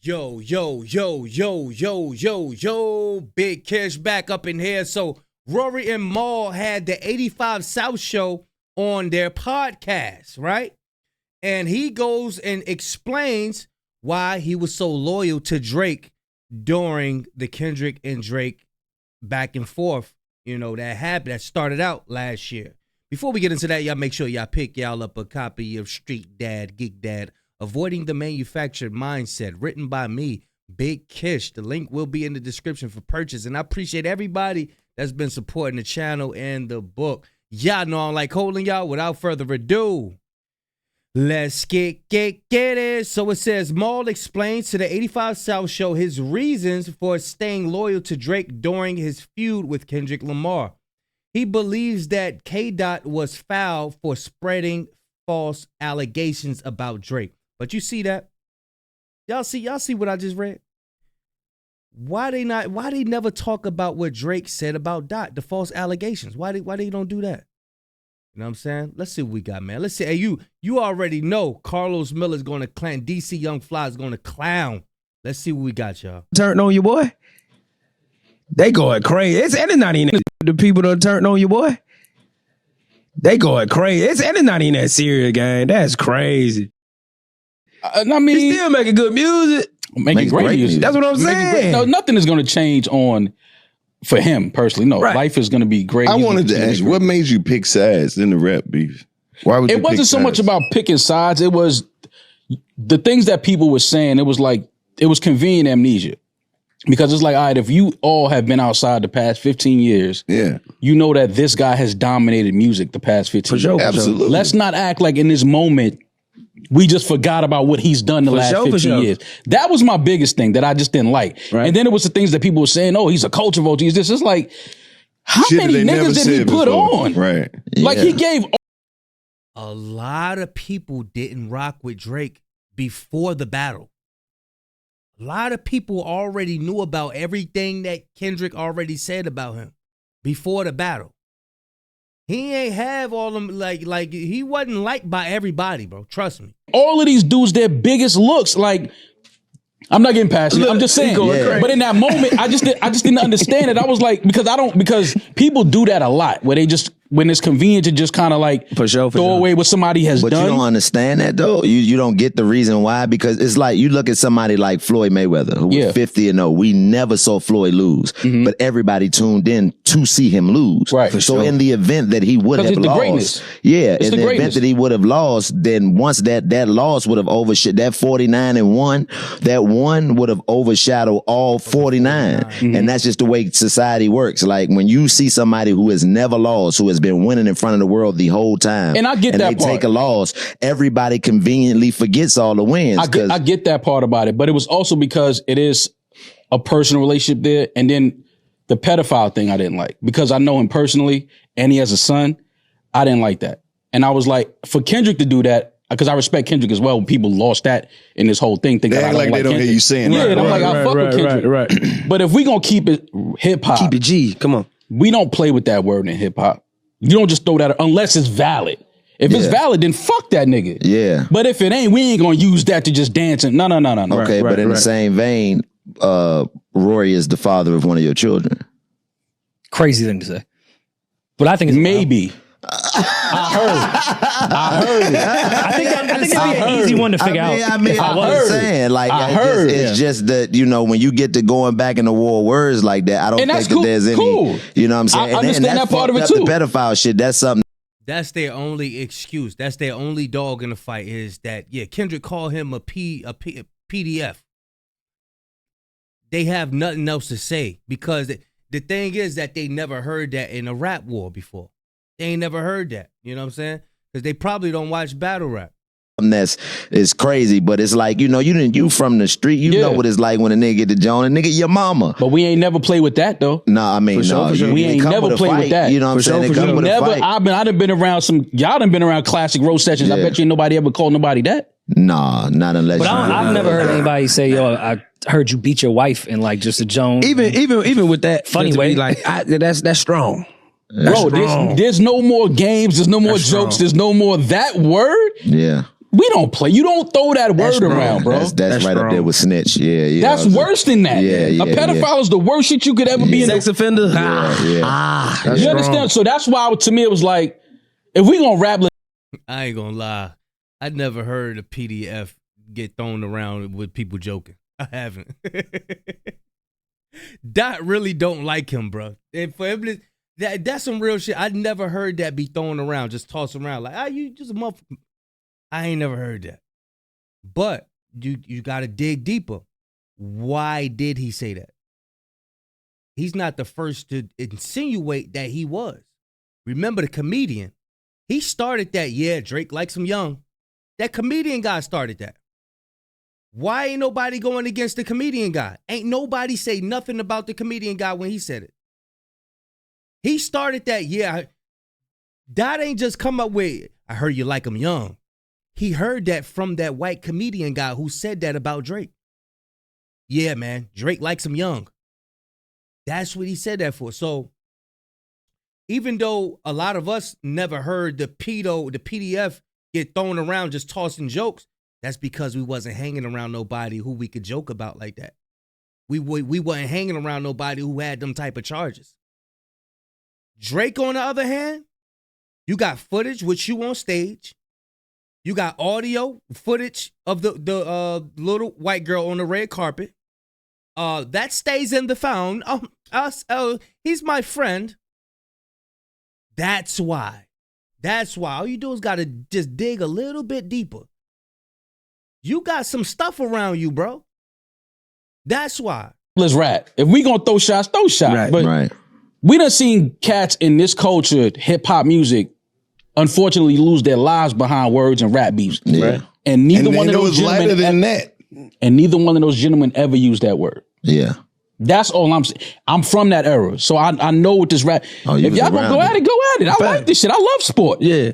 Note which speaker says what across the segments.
Speaker 1: Yo, Big Kish back up in here. So Rory and Mal had the 85 South show on their podcast, right? And he goes and explains why he was so loyal to Drake during the Kendrick and Drake back and forth, that happened, that started out last year. Before we get into that, y'all make sure y'all pick y'all up a copy of Street Dad, Geek Dad, Avoiding the Manufactured Mindset, written by me, Big Kish. The link will be in the description for purchase. And I appreciate everybody that's been supporting the channel and the book. Y'all know I don't like holding y'all. Without further ado, let's get it. So it says, Mal explains to the 85 South show his reasons for staying loyal to Drake during his feud with Kendrick Lamar. He believes that K-Dot was foul for spreading false allegations about Drake. But you see that? Y'all see what I just read? Why they never talk about what Drake said about Dot, the false allegations? Why they don't do that? You know what I'm saying? Let's see what we got, man. Let's see. Hey, you already know Carlos Miller's going to clown. DC Young Fly is going to clown. Let's see what we got, y'all.
Speaker 2: Turned on your boy? They going crazy. It's not even the people that turned on your boy. They going crazy. It's not even that serious, gang. That's crazy. I mean, he's still making good music.
Speaker 3: Making great music.
Speaker 2: That's what I'm saying.
Speaker 3: No, nothing is going to change for him personally. No, life is going to be great.
Speaker 4: I wanted to ask you, what made you pick sides in the rap beef? Why would you
Speaker 3: It wasn't so much about picking sides. It was the things that people were saying. It was convenient amnesia. Because it's like, all right, if you all have been outside the past 15 years, you know that this guy has dominated music the past 15 years.
Speaker 4: Absolutely.
Speaker 3: Let's not act like in this moment, we just forgot about what he's done the last 15 years. That was my biggest thing that I just didn't like. Right. And then it was the things that people were saying, oh, he's a culture vulture. He's this. It's like, how many niggas did he put on?
Speaker 4: Right.
Speaker 3: Like he gave.
Speaker 1: A lot of people didn't rock with Drake before the battle. A lot of people already knew about everything that Kendrick already said about him before the battle. He ain't have all them, like he wasn't liked by everybody, bro. Trust me.
Speaker 3: All of these dudes, their biggest looks, like, I'm not getting passionate. I'm just saying. But in that moment, I just didn't understand it. I was like, because people do that a lot, where they just, when it's convenient to just kind of like throw away what somebody has done.
Speaker 5: But you don't understand that though. You don't get the reason why, because it's like you look at somebody like Floyd Mayweather, who was 50-0. We never saw Floyd lose, but everybody tuned in to see him lose.
Speaker 3: Right.
Speaker 5: So in the event that he would have lost, in the event that he would have lost, then once that loss would have overshadowed that 49-1, that one would have overshadowed all 49. And that's just the way society works. Like when you see somebody who has never lost, who has been winning in front of the world the whole time,
Speaker 3: and I get that
Speaker 5: they
Speaker 3: part.
Speaker 5: Take a loss, everybody conveniently forgets all the wins.
Speaker 3: I get that part about it, but it was also because it is a personal relationship there, and then the pedophile thing I didn't like, because I know him personally and he has a son. I didn't like that, and I was like, for Kendrick to do that, because I respect Kendrick as well. When people lost that in this whole thing, thinking
Speaker 4: they act like they don't hear you saying that.
Speaker 3: Yeah, and I'm like, I fuck with Kendrick. Right. But if we gonna keep it hip hop,
Speaker 2: keep it G. Come on,
Speaker 3: we don't play with that word in hip hop. You don't just throw that unless it's valid. If it's valid, then fuck that nigga.
Speaker 5: Yeah.
Speaker 3: But if it ain't, we ain't gonna use that to just dance. And no.
Speaker 5: Okay, but in the same vein, Rory is the father of one of your children.
Speaker 6: Crazy thing to say, but I think it's
Speaker 3: maybe.
Speaker 6: I heard it. I think that'd be an easy one to figure out.
Speaker 5: I'm saying, like, it's just that, when you get to going back in the war words like that, I don't think that there's any, you know what I'm saying?
Speaker 3: I understand that part of it too.
Speaker 5: The pedophile shit, that's something.
Speaker 1: That's their only excuse. That's their only dog in the fight, is that, Kendrick called him a PDF. They have nothing else to say, because the thing is that they never heard that in a rap war before. They ain't never heard that. You know what I'm saying? Because they probably don't watch battle rap.
Speaker 5: It's crazy, but it's like, you from the street, you know what it's like when a nigga get to join a nigga your mama.
Speaker 3: But we ain't never play with that though.
Speaker 5: Nah, I mean,
Speaker 3: we ain't never played with that.
Speaker 5: You know what I'm saying?
Speaker 3: I done been around y'all done been around classic roast sessions. I bet you nobody ever called nobody that.
Speaker 5: Nah, not unless.
Speaker 6: But I've never heard anybody say, "Yo, I heard you beat your wife," in like just a Joan.
Speaker 2: Even with that
Speaker 6: funny way,
Speaker 2: like that's strong.
Speaker 3: Bro, there's no more games. There's no more jokes. There's no more that word.
Speaker 5: Yeah.
Speaker 3: We don't play. You don't throw that word around, bro.
Speaker 5: That's right up there with snitch. Yeah.
Speaker 3: That's worse than that. A pedophile is the worst shit you could ever be in.
Speaker 2: Sex offender.
Speaker 3: You understand? So that's why, to me, it was like, if we gonna rap,
Speaker 1: I ain't gonna lie. I never heard a PDF get thrown around with people joking. I haven't. Dot really don't like him, bro. And for him, that's some real shit. I never heard that be thrown around, just tossed around like, you just a motherfucker. I ain't never heard that. But you got to dig deeper. Why did he say that? He's not the first to insinuate that he was. Remember the comedian. He started that, Drake likes him young. That comedian guy started that. Why ain't nobody going against the comedian guy? Ain't nobody say nothing about the comedian guy when he said it. He started that, Dot ain't just come up with, I heard you like him young. He heard that from that white comedian guy who said that about Drake. Yeah, man, Drake likes him young. That's what he said that for. So even though a lot of us never heard the PDF get thrown around just tossing jokes, that's because we wasn't hanging around nobody who we could joke about like that. We wasn't hanging around nobody who had them type of charges. Drake, on the other hand, you got footage with you on stage. You got audio footage of the little white girl on the red carpet. That stays in the phone. He's my friend. That's why. All you do is got to just dig a little bit deeper. You got some stuff around you, bro. That's why.
Speaker 3: Let's rap. If we gonna throw shots, throw shots.
Speaker 5: Right.
Speaker 3: We done seen cats in this culture, hip hop music, unfortunately lose their lives behind words and rap beefs.
Speaker 5: Yeah.
Speaker 3: And neither one of those gentlemen ever used that word.
Speaker 5: Yeah.
Speaker 3: That's all I'm saying. I'm from that era, so I know what this rap. If y'all gonna go at it, go at it. I like this shit. I love sport.
Speaker 2: Yeah.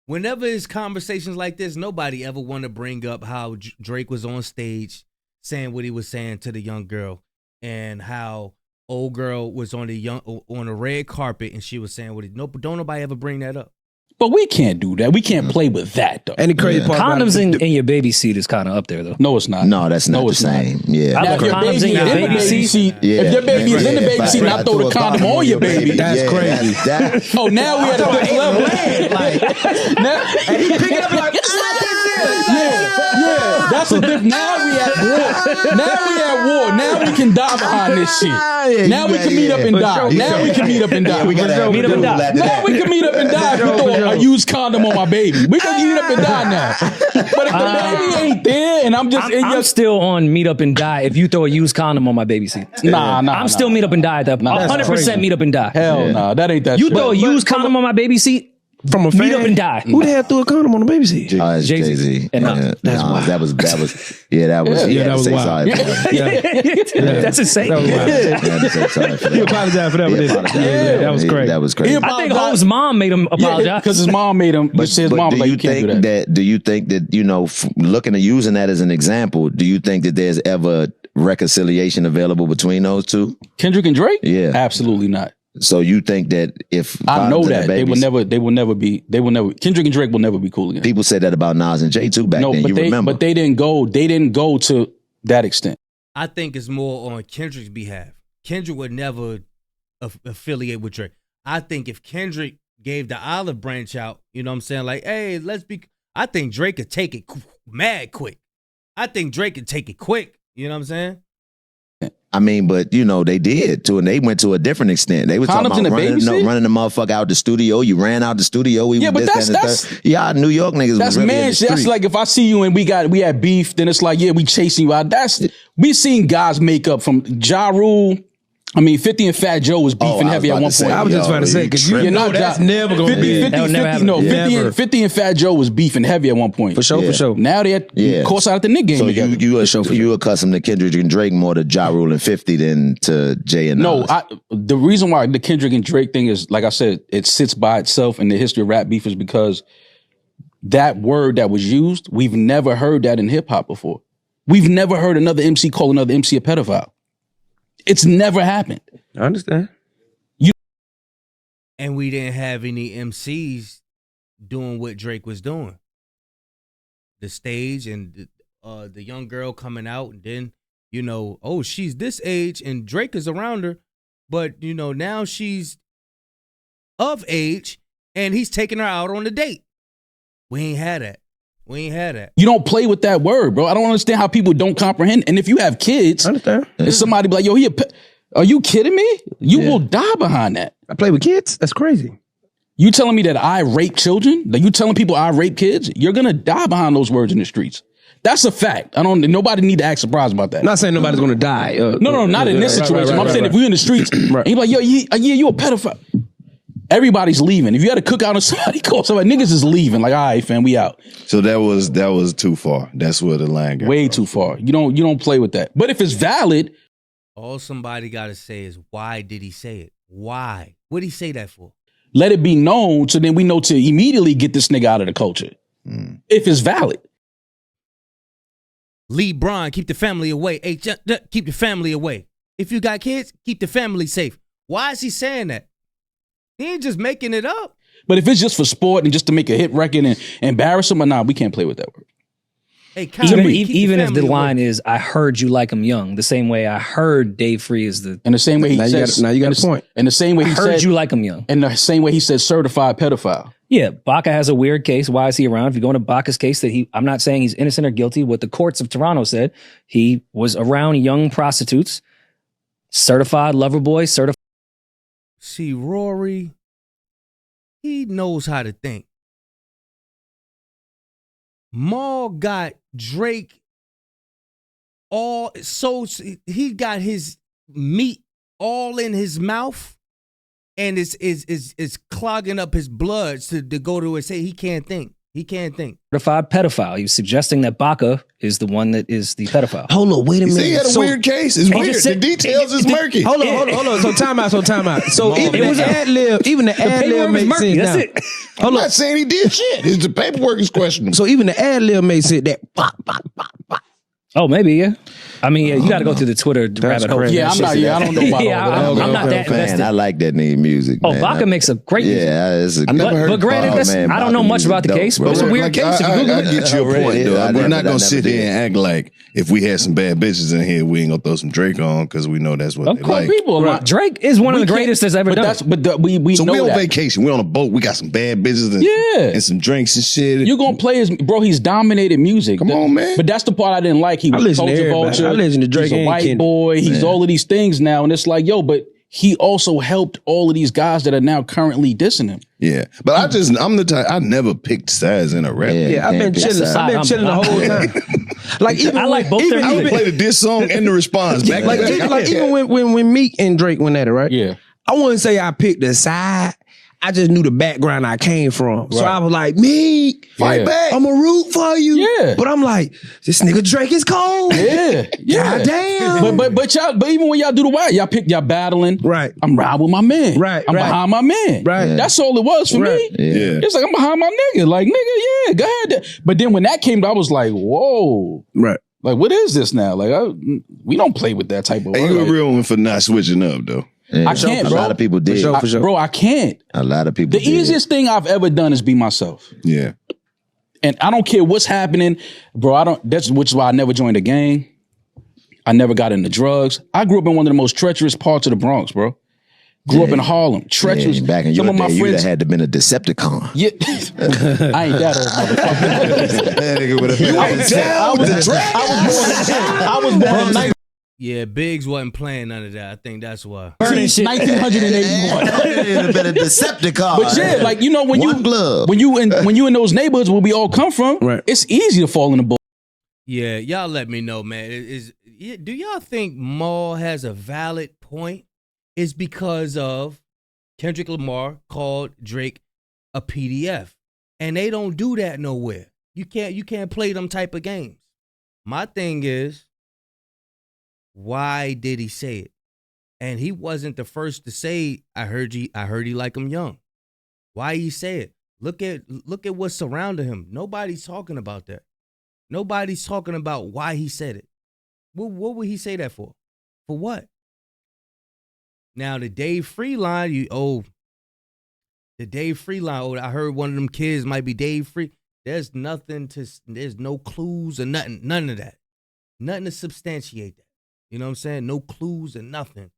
Speaker 1: Whenever it's conversations like this, nobody ever want to bring up how Drake was on stage saying what he was saying to the young girl, and how old girl was on the red carpet and she was saying what he. No, don't nobody ever bring that up.
Speaker 3: But we can't do that. We can't play with that, though.
Speaker 2: And the crazy part
Speaker 6: condoms in your baby seat is kind of up there, though.
Speaker 3: No, it's not.
Speaker 5: No, that's not the same. Yeah.
Speaker 3: Now, if your baby in the baby seat, if your baby is in the baby seat, not throw the condom on your baby.
Speaker 2: That's crazy.
Speaker 3: Oh, now we at a different level.
Speaker 2: And he pick it up like,
Speaker 3: yeah. That's a different. Now we at war. Now we can die behind this shit. Now we can meet up and die. Now we can meet up and die.
Speaker 5: We gotta
Speaker 6: meet up and die.
Speaker 3: Now we can meet up and die if you throw a used condom on my baby. We can meet up and die now. But if the baby ain't there and I'm
Speaker 6: still on meet up and die if you throw a used condom on my baby seat. I'm still meet up and die. 100% meet up and die.
Speaker 3: Hell no, that ain't that
Speaker 6: You
Speaker 3: shit.
Speaker 6: throw a used condom on my baby seat,
Speaker 2: from a fan,
Speaker 6: meet up and die.
Speaker 2: Who the hell threw a condom on the baby seat?
Speaker 5: Jay-Z. That was
Speaker 2: wild.
Speaker 6: That's insane.
Speaker 2: He apologized for that. That was great.
Speaker 5: That was crazy.
Speaker 6: I think Hope's mom made him apologize
Speaker 3: because his mom made him. But his mom like, you can't do that.
Speaker 5: Do you think that looking at using that as an example? Do you think that there's ever reconciliation available between those two,
Speaker 3: Kendrick and Drake?
Speaker 5: Yeah,
Speaker 3: absolutely not.
Speaker 5: So you think that if
Speaker 3: I know that they will never be Kendrick and Drake will never be cool again.
Speaker 5: People said that about Nas and Jay too back then. Remember?
Speaker 3: But they didn't go to that extent.
Speaker 1: I think it's more on Kendrick's behalf. Kendrick would never affiliate with Drake. I think if Kendrick gave the olive branch out, you know what I'm saying? Like, hey, I think Drake could take it mad quick. I think Drake could take it quick. You know what I'm saying?
Speaker 5: I mean, but they did too, and they went to a different extent. They were talking about running the motherfucker out the studio. You ran out the studio.
Speaker 3: But that's
Speaker 5: New York niggas.
Speaker 3: That's
Speaker 5: really
Speaker 3: man shit. That's like if I see you and we had beef, then it's like we chasing you out. We seen guys make up from Ja Rule. 50 and Fat Joe was beefing heavy at one point.
Speaker 2: I was just trying to say, because that's never going to be.
Speaker 3: 50 and Fat Joe was beefing heavy at one point.
Speaker 2: For sure.
Speaker 3: Now they're course out at the Nick game together.
Speaker 5: You accustomed to Kendrick and Drake more to Ja Rule and 50 than to Jay and Nas.
Speaker 3: No, the reason why the Kendrick and Drake thing is, like I said, it sits by itself in the history of rap beef is because that word that was used, we've never heard that in hip hop before. We've never heard another MC call another MC a pedophile. It's never happened.
Speaker 2: I understand.
Speaker 1: And we didn't have any MCs doing what Drake was doing. the stage and the young girl coming out, and then oh, she's this age and Drake is around her, but now she's of age and he's taking her out on a date. We ain't had that.
Speaker 3: You don't play with that word, bro. I don't understand how people don't comprehend. And if you have kids,
Speaker 2: I understand.
Speaker 3: If somebody be like, yo, are you kidding me? You will die behind that.
Speaker 2: I play with kids? That's crazy.
Speaker 3: You telling me that I rape children? Like you telling people I rape kids? You're gonna die behind those words in the streets. That's a fact. Nobody need to act surprised about that.
Speaker 2: I'm not saying nobody's gonna die.
Speaker 3: No, not in this situation. I'm saying if we're in the streets and you're like, yo, you a pedophile. Everybody's leaving. If you had a cookout and somebody called somebody, niggas is leaving. Like, all right, fam, we out.
Speaker 4: So that was too far. That's where the line goes.
Speaker 3: Way too far. You don't play with that. But if it's valid,
Speaker 1: all somebody got to say is, why did he say it? Why? What did he say that for?
Speaker 3: Let it be known, so then we know to immediately get this nigga out of the culture. If it's valid.
Speaker 1: Lee Bron, keep the family away. Hey, keep the family away. If you got kids, keep the family safe. Why is he saying that? He ain't just making it up.
Speaker 3: But if it's just for sport and just to make a hit record and embarrass him, nah, we can't play with that word.
Speaker 1: Hey,
Speaker 6: even if the line is, I heard you like him young, the same way I heard Dave Free is the...
Speaker 3: And the same way he says...
Speaker 2: Now you got a point.
Speaker 3: And the same way he said...
Speaker 6: I heard you like him young.
Speaker 3: And the same way he said certified pedophile.
Speaker 6: Yeah, Baca has a weird case. Why is he around? If you go into Baca's case, I'm not saying he's innocent or guilty. What the courts of Toronto said, he was around young prostitutes, certified lover boy, certified...
Speaker 1: See, Rory, he knows how to think. Maul got Drake he got his meat all in his mouth, and it's clogging up his blood to go to and say he can't think. He can't think.
Speaker 6: Certified pedophile. He was suggesting that Baca is the one that is the pedophile.
Speaker 2: Hold on, wait a minute.
Speaker 4: He had a weird case. It's weird. The details is murky.
Speaker 2: Hold on. So time out. So even the ad lib makes sense now.
Speaker 6: That's it.
Speaker 4: I'm not saying he did shit. The paperwork is questionable.
Speaker 2: So even the ad lib makes sense that.
Speaker 6: Oh, maybe, yeah. I mean, yeah, you got to go through the Twitter rabbit hole.
Speaker 3: Yeah, I don't know about all that.
Speaker 6: I'm not that invested.
Speaker 5: I like that nigga music.
Speaker 6: Oh, Baca makes a great music.
Speaker 5: Yeah,
Speaker 4: I never heard.
Speaker 6: But granted, I don't know much about the case, but it's a weird case.
Speaker 4: I get your point, though. We're not gonna sit here and act like if we had some bad bitches in here, we ain't gonna throw some Drake on because we know that's what they like.
Speaker 6: People, Drake is one of the greatest that's ever done.
Speaker 3: We
Speaker 4: so
Speaker 3: know
Speaker 4: we on
Speaker 3: that.
Speaker 4: vacation. We on a boat. We got some bad bitches and some drinks and shit.
Speaker 3: You're gonna play he's dominated music.
Speaker 4: Come on, man.
Speaker 3: But that's the part I didn't like. He was culture vulture.
Speaker 2: I listen to Drake.
Speaker 3: He's a white boy. He's all of these things now, and it's like, yo, but he also helped all of these guys that are now currently dissing him.
Speaker 4: Yeah, but I'm the type. I never picked sides in a rap.
Speaker 2: Yeah, I've been chilling. The whole time. Like even
Speaker 6: I like both their
Speaker 4: I would
Speaker 6: music.
Speaker 4: play the diss song and the response back.
Speaker 2: Even when Meek and Drake went at it, right?
Speaker 3: Yeah,
Speaker 2: I wouldn't say I picked a side. I just knew the background I came from. Right. So I was like, Meek, fight back. I'm a root for you.
Speaker 3: Yeah.
Speaker 2: But I'm like, this nigga Drake is cold.
Speaker 3: Yeah.
Speaker 2: God damn.
Speaker 3: But even when y'all do the wild, y'all battling.
Speaker 2: Right.
Speaker 3: I'm riding with my man.
Speaker 2: Right.
Speaker 3: I'm behind my man.
Speaker 2: Right.
Speaker 3: That's all it was for me.
Speaker 4: Yeah.
Speaker 3: It's like I'm behind my nigga. Like, nigga, yeah, go ahead. But then when that came, I was like, whoa.
Speaker 2: Right.
Speaker 3: Like, what is this now? Like, we don't play with that type of word.
Speaker 4: Hey, you a real one for not switching up, though.
Speaker 5: Yeah,
Speaker 3: I can't, bro.
Speaker 5: A lot of people did.
Speaker 2: For sure.
Speaker 3: Bro, I can't.
Speaker 5: A lot of people
Speaker 3: The easiest thing I've ever done is be myself.
Speaker 4: Yeah.
Speaker 3: And I don't care what's happening, bro. Which is why I never joined a gang. I never got into drugs. I grew up in one of the most treacherous parts of the Bronx, bro. Grew up in Harlem. Treacherous.
Speaker 5: Yeah, back in your day, you'd have had to been a Decepticon.
Speaker 3: Yeah. I ain't that old motherfucker.
Speaker 4: That nigga would have been
Speaker 3: I was born in 19.
Speaker 1: Yeah, Biggs wasn't playing none of that. I think that's why.
Speaker 3: 1981.
Speaker 5: It'd have been a Decepticon.
Speaker 3: But yeah, like, you know, when you in those neighborhoods where we all come from,
Speaker 2: right,
Speaker 3: it's easy to fall in the bull.
Speaker 1: Yeah, y'all let me know, man. Do y'all think Maul has a valid point? It's because of Kendrick Lamar called Drake a PDF, and they don't do that nowhere. You can't play them type of games. My thing is, why did he say it? And he wasn't the first to say, I heard he like him young. Why he say it? Look at what's surrounding him. Nobody's talking about that. Nobody's talking about why he said it. What would he say that for? For what? Now the Dave Free line, I heard one of them kids might be Dave Free. There's no clues or nothing, none of that. Nothing to substantiate that. You know what I'm saying? No clues and nothing.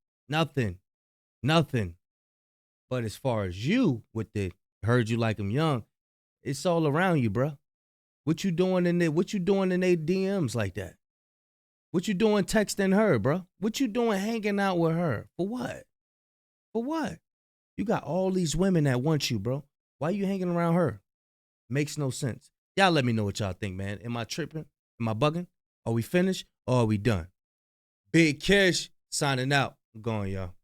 Speaker 1: But as far as you with the heard you like him young, it's all around you, bro. What you doing in their DMs like that? What you doing texting her, bro? What you doing hanging out with her? For what? For what? You got all these women that want you, bro. Why you hanging around her? Makes no sense. Y'all let me know what y'all think, man. Am I tripping? Am I bugging? Are we finished or are we done? Big Kish signing out. I'm going, y'all.